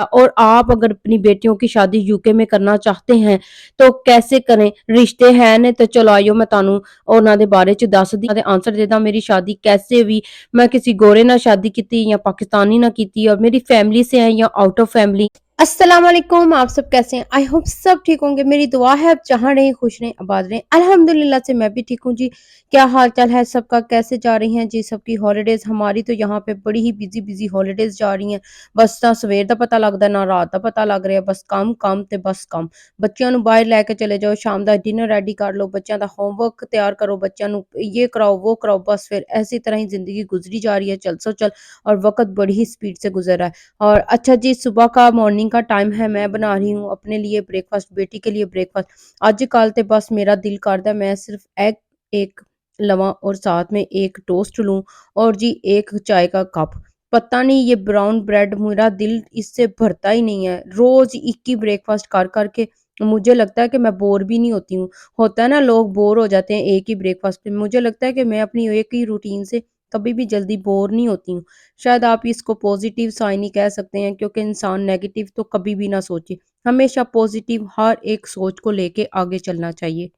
और आप अगर अपनी बेटियों की शादी यूके में करना चाहते हैं तो कैसे करें? रिश्ते है ने तो चलो आइयो मैं तानू उन्हां दे बारे च दसदी ते आंसर देदा मेरी शादी कैसे हुई। मैं किसी गोरे नाल शादी कीती या पाकिस्तानी नाल कीती और मेरी फैमिली से है या आउट ऑफ फैमिली। अस्सलाम वालेकुम, आप सब कैसे हैं? आई होप सब ठीक होंगे। मेरी दुआ है आप जहाँ रहें खुश रहें आबाद रहें। अल्हम्दुलिल्लाह से मैं भी ठीक हूँ जी। क्या हाल चाल है सबका, कैसे जा रही हैं जी सबकी हॉलीडेज? हमारी तो यहाँ पे बड़ी ही बिजी बिजी हॉलीडेज जा रही हैं। बस ना सवेर ਦਾ ਪਤਾ ਲੱਗਦਾ ਨਾ ਰਾਤ ਦਾ ਪਤਾ ਲੱਗ ਰਿਹਾ, ਬਸ ਕੰਮ ਕੰਮ ਤੇ ਬਸ ਕੰਮ। ਬੱਚਿਆਂ ਨੂੰ ਬਾਹਰ ਲੈ ਕੇ ਚਲੇ ਜਾਓ, ਸ਼ਾਮ ਦਾ ਡਿਨਰ ਰੈਡੀ ਕਰ ਲਓ, ਬੱਚਿਆਂ ਦਾ ਹੋਮਵਰਕ ਤਿਆਰ ਕਰੋ, ਬੱਚਿਆਂ ਨੂੰ ਇਹ कराओ वो कराओ, बस फिर ऐसी तरह ही जिंदगी गुजरी जा रही है, चल सो चल। और वक्त बड़ी ही स्पीड से गुजर रहा है। और अच्छा जी, सुबह का मॉर्निंग का टाइम है, मैं बना रही हूँ अपने लिए ब्रेकफास्ट, बेटी के लिए ब्रेकफास्ट। ਅੱਜ ਕੱਲ ਤੇ बस मेरा दिल करता है मैं सिर्फ एग एक लवां और साथ में एक टोस्ट लूं और जी एक चाय का कप। पता नहीं ये ब्राउन ब्रेड, मेरा दिल इससे भरता ही नहीं है। रोज एक ही ब्रेकफास्ट कर करके मुझे लगता है कि मैं बोर भी नहीं होती हूँ। होता है ना, लोग बोर हो जाते हैं एक ही ब्रेकफास्ट पे। मुझे लगता है कि मैं अपनी एक ही रूटीन से कभी भी जल्दी बोर नहीं होती हूँ। शायद आप इसको पॉजिटिव साइन ही कह सकते हैं, क्योंकि इंसान नेगेटिव तो कभी भी ना सोचे। हमेशा पॉजिटिव हर एक सोच को लेके आगे चलना चाहिए।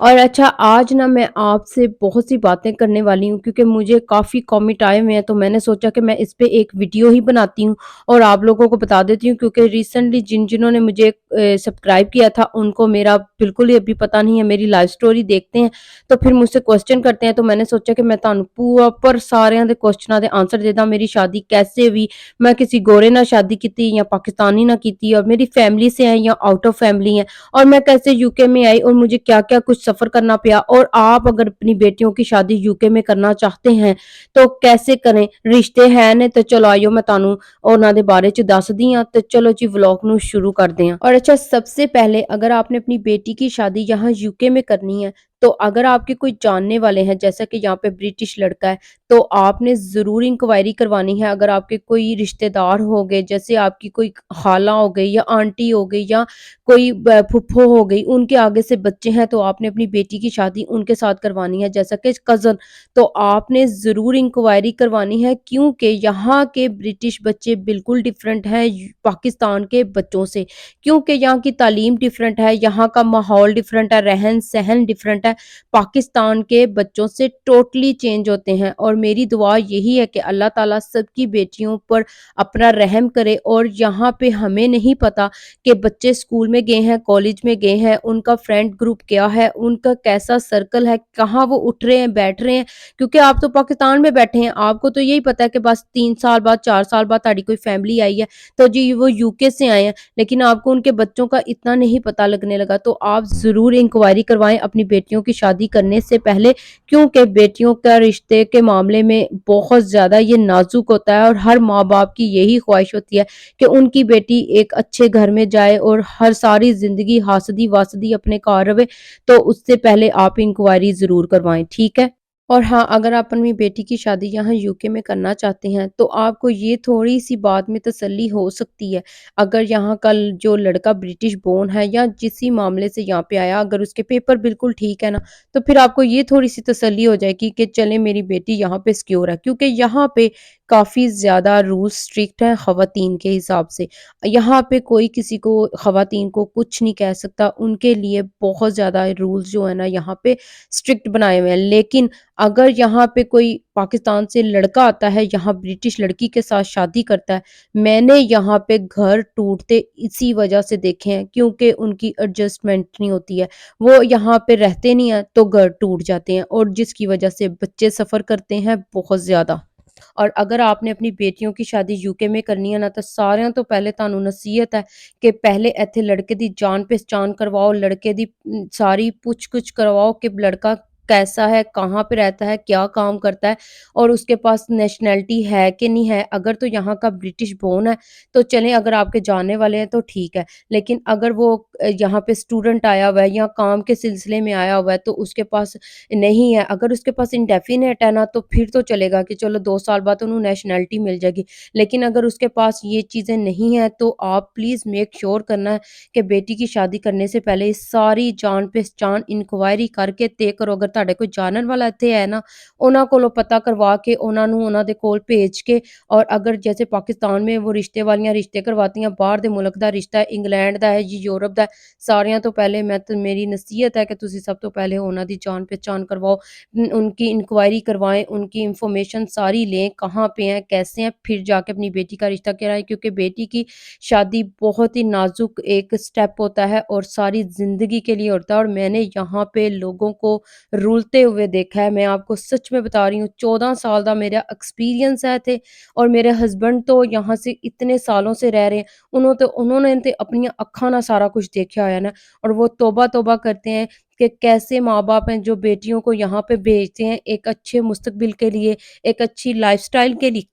और अच्छा, आज ना मैं आपसे बहुत सी बातें करने वाली हूँ क्योंकि मुझे काफ़ी कॉमेंट आए हुए हैं, तो मैंने सोचा कि मैं इस पे एक वीडियो ही बनाती हूँ और आप लोगों को बता देती हूँ, क्योंकि रिसेंटली जिन्होंने मुझे सब्सक्राइब किया था उनको मेरा बिल्कुल ही अभी पता नहीं है। मेरी लाइफ स्टोरी देखते हैं तो फिर मुझसे क्वेश्चन करते हैं, तो मैंने सोचा कि मैं ਤੁਹਾਨੂੰ प्रॉपर ਸਾਰਿਆਂ ਦੇ क्वेश्चनां ਦੇ आंसर देदा। मेरी शादी कैसे हुई, मैं किसी गोरे ਨਾਲ शादी की या पाकिस्तानी ਨਾਲ की, और मेरी फैमिली से है या आउट ऑफ फैमिली है, और मैं कैसे यूके में आई और मुझे क्या-क्या कुछ सफ़र करना पिया। और आप अगर अपनी बेटियों की शादी यूके में करना चाहते हैं तो कैसे करें? रिश्ते है ने तो चलो आइयो मैं तानू उन्हां दे बारे च दसदी हां। तो चलो जी व्लॉग नू शुरू करदे हां। और अच्छा, सबसे पहले अगर आपने अपनी बेटी की शादी यहाँ यूके में करनी है तो अगर आपके कोई जानने वाले हैं, जैसा कि यहाँ पे ब्रिटिश लड़का है, तो आपने ज़रूर इंक्वायरी करवानी है। अगर आपके कोई रिश्तेदार हो गए, जैसे आपकी कोई खाला हो गई या आंटी हो गई या कोई फुफ्फो हो गई, उनके आगे से बच्चे हैं, तो आपने अपनी बेटी की शादी उनके साथ करवानी है, जैसा कि कज़न। तो आपने ज़रूर इंक्वायरी करवानी है, क्योंकि यहाँ के ब्रिटिश बच्चे बिल्कुल डिफरेंट हैं पाकिस्तान के बच्चों से। क्योंकि यहाँ की तालीम डिफरेंट है, यहाँ का माहौल डिफरेंट है, रहन सहन डिफरेंट है, पाकिस्तान के बच्चों से टोटली चेंज होते हैं। और मेरी दुआ यही है कि अल्लाह ताला सबकी बेटियों पर अपना रहम करे। और यहाँ पे हमें नहीं पता कि बच्चे स्कूल में गए हैं, कॉलेज में गए हैं, उनका फ्रेंड ग्रुप क्या है, उनका कैसा सर्कल है, कहाँ वो उठ रहे हैं, बैठ रहे हैं। क्योंकि आप तो पाकिस्तान में बैठे हैं, आपको तो यही पता है कि बस 3 साल बाद 4 साल बाद ताड़ी कोई फैमिली आई है, तो जी वो यूके से आए हैं, लेकिन आपको उनके बच्चों का इतना नहीं पता लगने लगा। तो आप ज़रूर इंक्वायरी करवाएँ अपनी बेटियों की शादी करने से पहले, क्योंकि बेटियों का रिश्ते के मामले में बहुत ज़्यादा ये नाज़ुक होता है और हर माँ-बाप की यही ख्वाहिश होती है कि उनकी बेटी एक अच्छे घर में जाए और हर सारी ज़िंदगी हासदी-वासदी अपने घर रहे। तो उससे पहले आप इंक्वायरी ज़रूर करवाएँ, ठीक है? और हाँ, अगर आप अपनी बेटी की शादी यहाँ यूके में करना चाहते हैं, तो आपको ये थोड़ी-सी बात में तसल्ली हो सकती है। अगर यहाँ का जो लड़का ब्रिटिश बोर्न है या जिस मामले से यहाँ पे आया, अगर उसके पेपर बिल्कुल ठीक है ना, तो फिर आपको ये थोड़ी-सी तसल्ली हो जाएगी कि चलें मेरी बेटी यहाँ पे सिक्योर है। क्योंकि यहाँ पे काफ़ी ज़्यादा रूल्स स्ट्रिक्ट हैं ख़वातीन के हिसाब से। यहाँ पे कोई किसी को ख़वातीन को कुछ नहीं कह सकता, उनके लिए बहुत ज़्यादा रूल्स जो है ना यहाँ पे स्ट्रिक्ट बनाए हुए हैं। लेकिन अगर यहाँ पे कोई पाकिस्तान से लड़का आता है, यहाँ ब्रिटिश लड़की के साथ शादी करता है, मैंने यहाँ पे घर टूटते इसी वजह से देखे हैं, क्योंकि उनकी एडजस्टमेंट नहीं होती है। वो यहाँ पे रहते नहीं हैं तो घर टूट जाते हैं, और जिसकी वजह से बच्चे सफ़र करते हैं बहुत ज़्यादा। और अगर आपने अपनी बेटियों की शादी यूके में करनी है ना, तो सारिਆਂ ਤੋਂ ਪਹਿਲੇ ਤੁਹਾਨੂੰ ਨਸੀਹਤ ਹੈ ਕਿ ਪਹਿਲੇ ਇੱਥੇ ਲੜਕੇ ਦੀ ਜਾਣ पहचान करवाओ, लड़के दी सारी पूछ-गुछ करवाओ कि लड़का कैसा है, कहाँ पे रहता है, क्या काम करता है, और उसके पास नेशनैलिटी है कि नहीं है। अगर तो यहाँ का ब्रिटिश बोर्न है तो चलें, अगर आपके जानने वाले हैं तो ठीक है। लेकिन अगर वो यहाँ पे स्टूडेंट आया हुआ है या काम के सिलसिले में आया हुआ है तो उसके पास नहीं है, अगर उसके पास इंडेफिनेट है ना, तो फिर तो चलेगा कि चलो 2 साल बाद उन्हें नेशनैलिटी मिल जाएगी। लेकिन अगर उसके पास ये चीज़ें नहीं हैं, तो आप प्लीज़ मेक श्योर करना है कि बेटी की शादी करने से पहले सारी जान पहचान इंक्वायरी करके तय करो। अगर ਤੁਹਾਡੇ ਕੋਈ ਜਾਣਨ ਵਾਲਾ ਇੱਥੇ ਹੈ ਨਾ, ਉਹਨਾਂ ਕੋਲੋਂ ਪਤਾ ਕਰਵਾ ਕੇ ਉਹਨਾਂ ਨੂੰ ਉਹਨਾਂ ਦੇ ਕੋਲ ਭੇਜ ਕੇ, ਔਰ ਅਗਰ ਜੈਸੇ ਪਾਕਿस्तान में वो ਰਿਸ਼ਤੇ ਵਾਲੀਆਂ ਰਿਸ਼ਤੇ ਕਰਵਾਤੀਆਂ, ਬਾਹਰ ਦੇ ਮੁਲਕ ਦਾ ਰਿਸ਼ਤਾ ਹੈ, ਇੰਗਲੈਂਡ ਦਾ ਹੈ ਜੀ, ਯੂਰਪ ਦਾ ਹੈ, ਸਾਰਿਆਂ ਤੋਂ ਪਹਿਲੇ ਮੈਂ ਤਾਂ ਮੇਰੀ नसीहत है कि ਤੁਸੀਂ ਸਭ ਤੋਂ ਪਹਿਲੇ ਉਹਨਾਂ ਦੀ जान पहचान करवाओ, उनकी इंक्वायरी करवाएं, उनकी इंफॉर्मेशन सारी लें, कहाँ पे हैं, कैसे हैं, फिर जाके अपनी बेटी का रिश्ता कराएं, क्योंकि बेटी की शादी बहुत ही नाजुक एक स्टेप होता है और सारी ज़िंदगी के लिए होता है। और मैंने यहाँ पे लोगों को रुलते हुए देखा है, मैं आपको सच में बता रही हूँ, 14 साल का मेरा एक्सपीरियंस है थे, और मेरे हस्बैंड तो यहाँ से इतने सालों से रह रहे हैं, उन्होंने ते अपनी अखा ना सारा कुछ देखा होया ना, और वो तौबा तौबा करते हैं कि कैसे माँ-बाप हैं जो बेटियों को यहाँ पे भेजते हैं एक अच्छे मुस्तकबिल के लिए, एक अच्छी लाइफ़स्टाइल के लिए।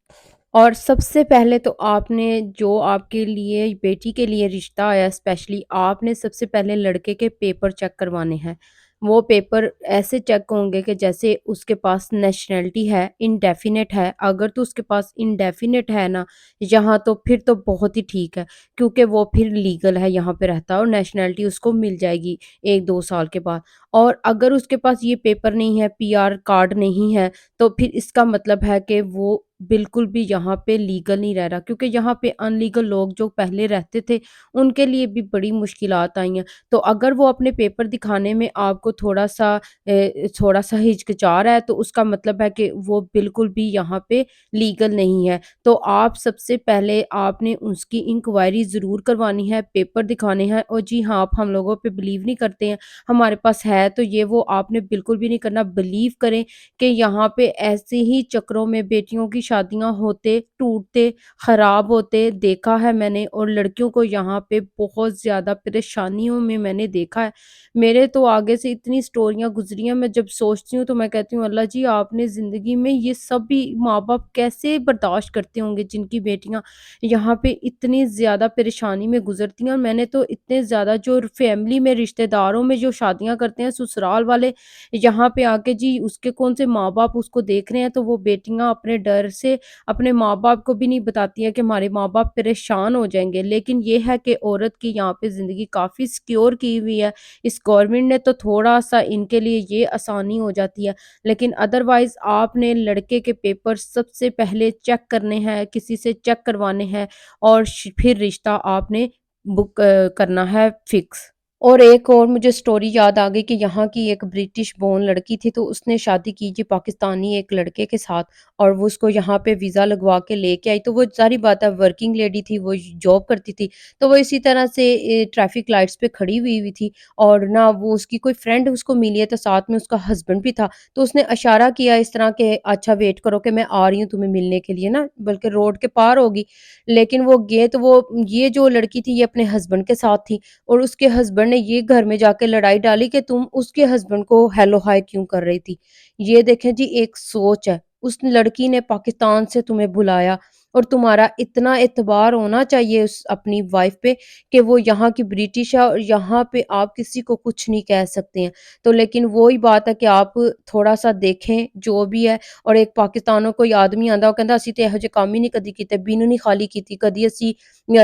और सबसे पहले तो आपने जो आपके लिए बेटी के लिए रिश्ता आया स्पेशली, आपने सबसे पहले लड़के के पेपर चेक करवाने हैं। वो पेपर ऐसे चेक होंगे कि जैसे उसके पास नेशनैलिटी है, इंडेफ़िनिट है, अगर तो उसके पास इंडेफ़िनिट है ना, यहाँ तो फिर तो बहुत ही ठीक है, क्योंकि वो फिर लीगल है, यहाँ पे रहता है और नेशनैलिटी उसको मिल जाएगी 1-2 साल के बाद। और अगर उसके पास ये पेपर नहीं है, पीआर कार्ड नहीं है, तो फिर इसका मतलब है कि वो बिल्कुल भी यहाँ पे लीगल नहीं रह रहा, क्योंकि यहाँ पे अनलीगल लोग जो पहले रहते थे, उनके लिए भी बड़ी मुश्किलात आई हैं। तो अगर वो अपने पेपर दिखाने में आपको थोड़ा-सा हिचकिचा रहा है, तो उसका मतलब है कि वो बिल्कुल भी यहाँ पे लीगल नहीं है। तो आप सबसे पहले आपने उसकी इंक्वायरी ज़रूर करवानी है, पेपर दिखाने हैं, और जी हाँ, आप हम लोगों पे बिलीव नहीं करते हैं, हमारे पास है तो ये वो आपने बिल्कुल भी नहीं करना। बिलीव करें कि यहाँ पे ऐसे ही चक्रों में बेटियों की शादियाँ होते, टूटते, खराब होते देखा है मैंने, और लड़कियों को यहाँ पे बहुत ज़्यादा परेशानियों में मैंने देखा है। मेरे तो आगे से इतनी स्टोरियाँ गुज़री हैं, मैं जब सोचती हूँ तो मैं कहती हूँ अल्लाह जी, आपने ज़िंदगी में ये सभी माँ-बाप कैसे बर्दाश्त करते होंगे जिनकी बेटियाँ यहाँ पे इतनी ज़्यादा परेशानी में गुज़रती हैं। और मैंने तो इतने ज़्यादा जो फैमिली में रिश्तेदारों में जो शादियाँ करते हैं ससुराल वाले, यहाँ पे आके जी उसके कौन से माँ-बाप उसको देख रहे हैं, तो वो बेटियाँ अपने डर से अपने माँ-बाप को भी नहीं बताती हैं कि हमारे माँ-बाप परेशान हो जाएँगे। लेकिन ये है कि औरत की यहाँ पे ज़िंदगी काफ़ी सिक्योर की हुई है। इस गवर्नमेंट ने तो थोड़ा-सा इनके लिए ये आसानी हो जाती है। लेकिन अदरवाइज़ आपने लड़के के पेपर सबसे पहले चेक करने हैं, किसी से चेक करवाने हैं, और फिर रिश्ता आपने बुक करना है फिक्स। और एक और मुझे स्टोरी याद आ गई कि यहाँ की एक ब्रिटिश बोर्न लड़की थी, तो उसने शादी की जी पाकिस्तानी एक लड़के के साथ, और वो उसको यहाँ पे वीज़ा लगवा के लेके आई। तो वो ज़ाहिर बात है वर्किंग लेडी थी, वो जॉब करती थी, तो वो इसी तरह से ट्रैफिक लाइट्स पे खड़ी हुई थी, और ना वो उसकी कोई फ्रेंड उसको मिली है, तो साथ में उसका हस्बैंड भी था। तो उसने इशारा किया इस तरह के, अच्छा वेट करो कि मैं आ रही हूँ तुम्हें मिलने के लिए ना, बल्कि रोड के पार होगी। लेकिन वो गए तो वो ये जो लड़की थी ये अपने हस्बैंड के साथ थी, और उसके हस्बैंड ने ये घर में जाके लड़ाई डाली कि तुम उसके हस्बैंड को हेलो हाय क्यों कर रही थी। ये देखें जी एक सोच है। उस लड़की ने पाकिस्तान से तुम्हें बुलाया, और तुम्हारा इतना एतबार होना चाहिए उस अपनी वाइफ पे कि वो यहाँ की ब्रिटिश है, और यहाँ पे आप किसी को कुछ नहीं कह सकते हैं। तो लेकिन वो ही बात है कि आप थोड़ा-सा देखें जो भी है। और एक पाकिस्तानों कोई आदमी आंदा ਉਹ ਕਹਿੰਦਾ ਅਸੀਂ ਤੇ ਇਹੋ ਜਿਹੇ ਕੰਮ ਹੀ ਨਹੀਂ ਕਦੀ ਕੀਤੇ, ਬਿਨ ਨਹੀਂ ਖਾਲੀ ਕੀਤੀ, ਕਦੀ ਅਸੀਂ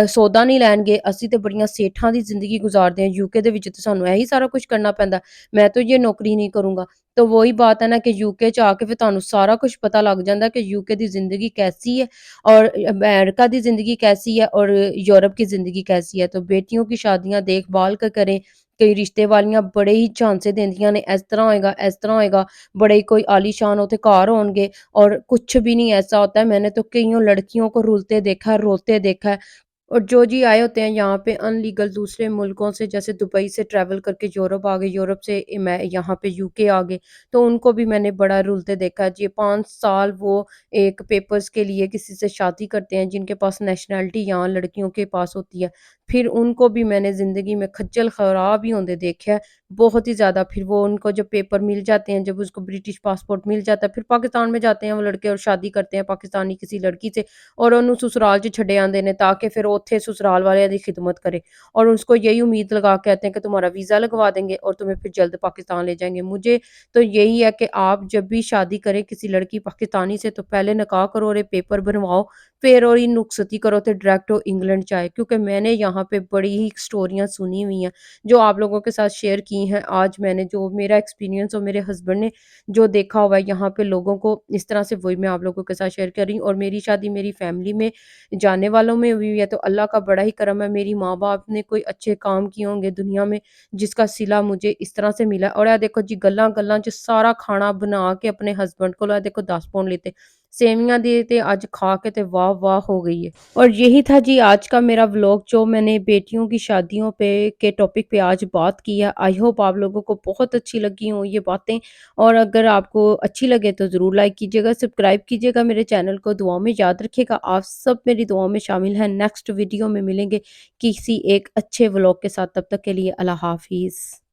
ਸੌਦਾ ਨਹੀਂ ਲੈਣ ਗਏ, ਅਸੀਂ ਤੇ ਬੜੀਆਂ ਸੇਠਾਂ ਦੀ ਜ਼ਿੰਦਗੀ ਗੁਜ਼ਾਰਦੇ ਹਾਂ, यूके ਦੇ ਵਿੱਚ ਤੇ ਸਾਨੂੰ ਇਹੀ ਸਾਰਾ ਕੁਝ ਕਰਨਾ ਪੈਂਦਾ, ਮੈਂ तो ये नौकरी नहीं करूँगा। तो वही बात है ना कि यूके च आके फिर ਤੁਹਾਨੂੰ ਸਾਰਾ कुछ पता लग जाता कि यूके ਦੀ ਜ਼ਿੰਦਗੀ कैसी है, और अमेरिका ਦੀ ਜ਼ਿੰਦਗੀ कैसी है, और यूरोप की ਜ਼ਿੰਦਗੀ कैसी है। तो बेटियों की शादियाँ देखभाल कर करें। कई रिश्ते वालियां बड़े ही झांसे देंदियां ने, इस तरह होएगा, इस तरह होएगा, बड़े ही कोई आलीशान होते घर होंगे, और कुछ भी नहीं ऐसा होता है। मैंने तो कईयों लड़कियों को रुलते देखा है, रोते देखा है। और जो जी आए होते हैं यहाँ पे अनलीगल दूसरे मुल्कों से, जैसे दुबई से ट्रैवल करके यूरोप आ गए, यूरोप से मैं यहाँ पे यूके आ गए, तो उनको भी मैंने बड़ा रुलते देखा है जी। 5 साल वो एक पेपर्स के लिए किसी से शादी करते हैं जिनके पास नेशनैलिटी यहाँ लड़कियों के पास होती है, फिर उनको भी मैंने ज़िंदगी में खज्जल ख़राब ही होंदे देखा है, बहुत ही ज़्यादा। फिर वो उनको जब पेपर मिल जाते हैं, जब उसको ब्रिटिश पासपोर्ट मिल जाता है, फिर पाकिस्तान में जाते हैं वो लड़के और शादी करते हैं पाकिस्तानी किसी लड़की से, और ਉਹਨੂੰ ससुराल 'ਚ ਛੱਡੇ ਆਉਂਦੇ ਨੇ ਤਾਂ ਕਿ ਫਿਰ ਉੱਥੇ ससुराल वालिਆਂ ਦੀ खिदमत करे, और उसको यही उम्मीद लगा के आते हैं कि तुम्हारा वीज़ा लगवा देंगे और तुम्हें फिर जल्द पाकिस्तान ले जाएँगे। मुझे तो यही है कि आप जब भी शादी करें किसी लड़की पाकिस्तानी से, तो पहले निकाह करो और ये पेपर बनवाओ, پھر اور رخصتی کرو تو ڈائریکٹ انگلینڈ جائے، کیونکہ میں نے یہاں پہ بڑی ہی اسٹوریاں سنی ہوئی ہیں جو آپ لوگوں کے ساتھ شیئر کی ہیں۔ آج میں نے جو میرا ایکسپیرینس اور میرے ہسبینڈ نے جو دیکھا ہوا ہے یہاں پہ لوگوں کو اس طرح سے، وہی میں آپ لوگوں کے ساتھ شیئر کر رہی ہوں۔ اور میری شادی میری فیملی میں جانے والوں میں ہوئی ہے، تو اللہ کا بڑا ہی کرم ہے، میری ماں باپ نے کوئی اچھے کام کیے ہوں گے دنیا میں جس کا صلہ مجھے اس طرح سے ملا۔ اور یہ دیکھو جی گلاں گلاں جو سارا کھانا بنا کے اپنے ہسبینڈ کو دیکھو 10 پاؤنڈ لیتے سیویاں دیتے، آج کھا کے تے واہ واہ ہو گئی ہے۔ اور یہی تھا جی آج کا میرا ولاگ جو میں نے بیٹیوں کی شادیوں پہ کے ٹاپک پہ آج بات کی ہے۔ آئی ہوپ آپ لوگوں کو بہت اچھی لگی ہوں یہ باتیں، اور اگر آپ کو اچھی لگے تو ضرور لائک کیجیے گا، سبسکرائب کیجیے گا میرے چینل کو، دعاؤں میں یاد رکھیے گا۔ آپ سب میری دعاؤں میں شامل ہیں۔ نیکسٹ ویڈیو میں ملیں گے کسی ایک اچھے ولاگ کے ساتھ، تب تک کے لیے اللہ حافظ۔